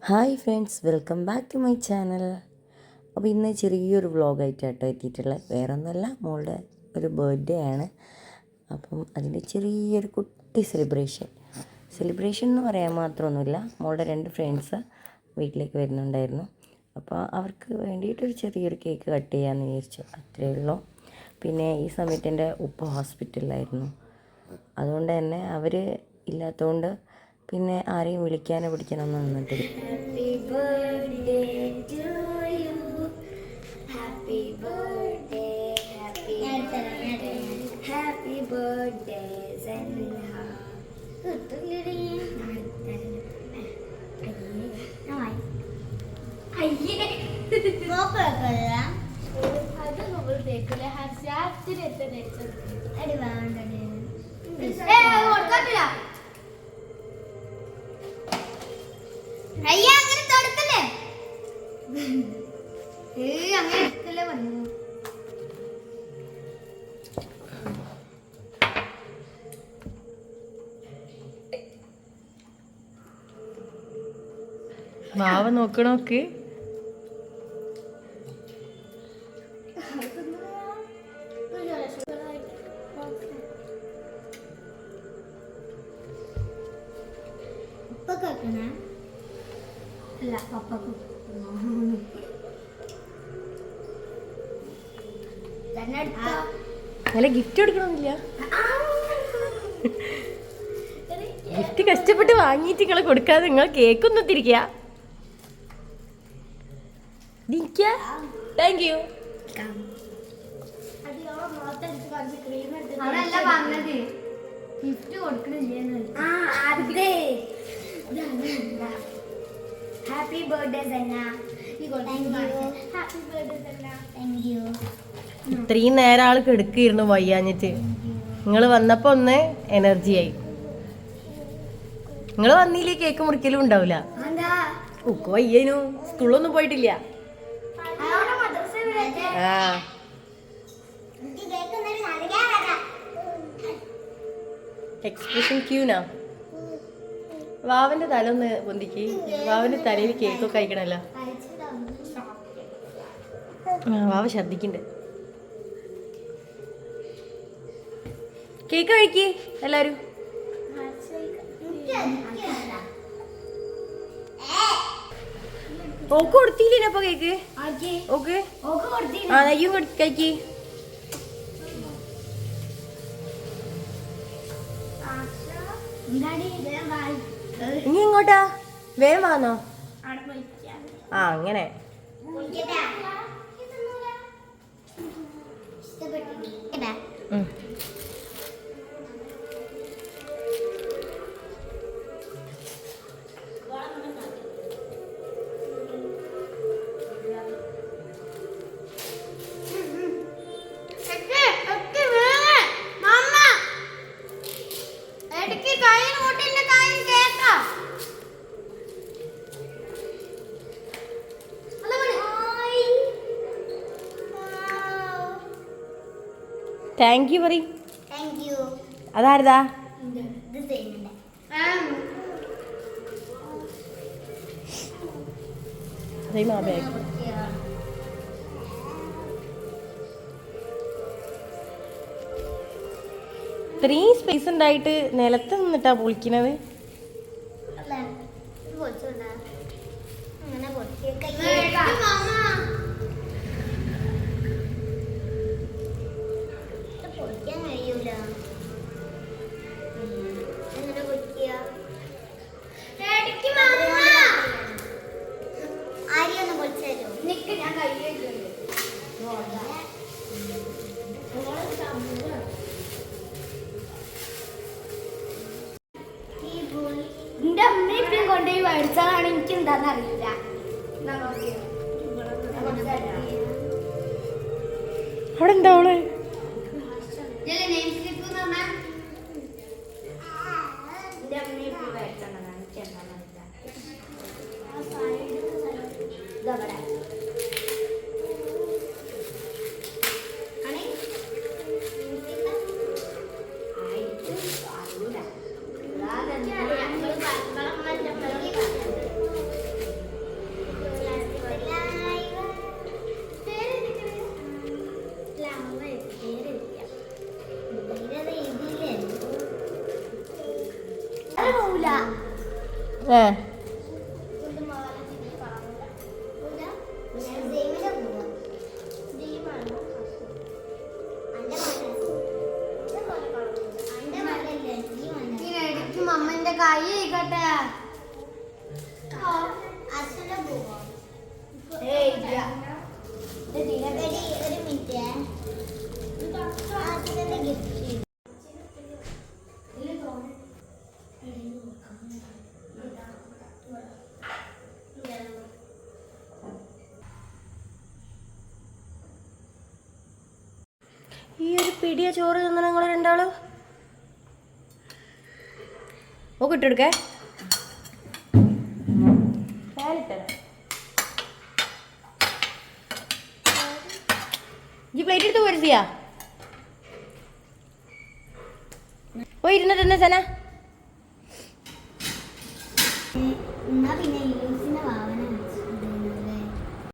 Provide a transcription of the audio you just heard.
Hi friends, welcome back to my channel. അപ്പോൾ ഇന്ന് ചെറിയൊരു വ്ളോഗായിട്ടാട്ടോ എത്തിയിട്ടുള്ളത്. വേറെ ഒന്നുമല്ല, മോളുടെ ഒരു ബർത്ത്ഡേ ആണ്. അപ്പം അതിൻ്റെ ചെറിയൊരു കുട്ടി സെലിബ്രേഷൻ എന്ന് പറയാൻ മാത്രമൊന്നുമില്ല. മോളുടെ 2 ഫ്രണ്ട്സ് വീട്ടിലേക്ക് വരുന്നുണ്ടായിരുന്നു. അപ്പോൾ അവർക്ക് വേണ്ടിയിട്ടൊരു ചെറിയൊരു കേക്ക് കട്ട് ചെയ്യാമെന്ന് വിചാരിച്ചു, അത്രയേ ഉള്ളൂ. പിന്നെ ഈ സമയത്ത് എൻ്റെ ഉപ്പ ഹോസ്പിറ്റലിലായിരുന്നു. അതുകൊണ്ട് തന്നെ അവർ ഇല്ലാത്തതുകൊണ്ട് പിന്നെ ആരെയും വിളിക്കാനോ പിടിക്കാനൊന്നും നിന്നിട്ടില്ല. Happy birthday to you. Happy birthday, happy birthday, happy birthday, Zanha. വാവ നോക്കണോക്ക്. നല്ല ഗിഫ്റ്റ് കൊടുക്കണമെന്നില്ല. ഗിഫ്റ്റ് കഷ്ടപ്പെട്ട് വാങ്ങിയിട്ട് നിങ്ങൾ കൊടുക്കാതെ നിങ്ങൾ കേക്കൊന്നും തിരിക്കുക. Thank you. ഗിഫ്റ്റ് കൊടുക്കണില്ലേ? Happy birthday Sanna. Happy birthday Sanna. Thank you. ഇത്രയും നേരം ആൾ കിടക്കിയിരുന്നു വയ്യാഞ്ഞിട്ട്. നിങ്ങൾ വന്നപ്പോ ഒന്ന് എനർജി ആയി. നിങ്ങൾ വന്നില്ലേ കേക്ക് മുറിക്കലും ഉണ്ടാവില്ല. ഉക്ക് വയ്യനു, സ്കൂളൊന്നും പോയിട്ടില്ല. എക്സ്പ്രഷൻ ക്യൂനാ. വാവന്റെ തല ഒന്ന് പൊന്തിക്ക്. വാവന്റെ തലയിൽ കേക്കൊക്കെ കഴിക്കണല്ലോ. വാവ ഛർദിക്കണ്ട്. കേക്ക് കഴിക്ക് എല്ലാരും. ഓക്ക് കൊടുത്തില്ലേ അപ്പൊ കേക്ക്? ഓക്കെ, ആ നെയ്യും കഴിക്ക്. ഇനി എങ്ങോട്ടാ? വേഗം വാന്നോ? ആ അങ്ങനെ. താങ്ക് യു പറയും. അതാരതാ? ഇത്രയും സ്പേസ് ഉണ്ടായിട്ട് നിലത്ത് നിന്നിട്ടാ പൊളിക്കണത്. എന്റെ അമ്മയും കൊണ്ടുപോയി മേടിച്ചതാണ്. എനിക്ക് എന്താന്ന് അറിയില്ല. അവിടെ എന്താ അവള്? അമ്മന്റെ കൈ കഴിക്കട്ടെ ഒരു മിനിറ്റ് ഗിഫ്റ്റ് ഈ ഒരു പിടിയ ചോറ് തിന്ന നിങ്ങൾ രണ്ടാളും ഓ കിട്ടെടുക്കേ ഈ പ്ലേറ്റ് എടുത്ത് പോരുത്തിയാ പോയി ഇരുന്നിട്ട് തന്നെ സന എന്നാ പിന്നെ യൂസിനെ വാവ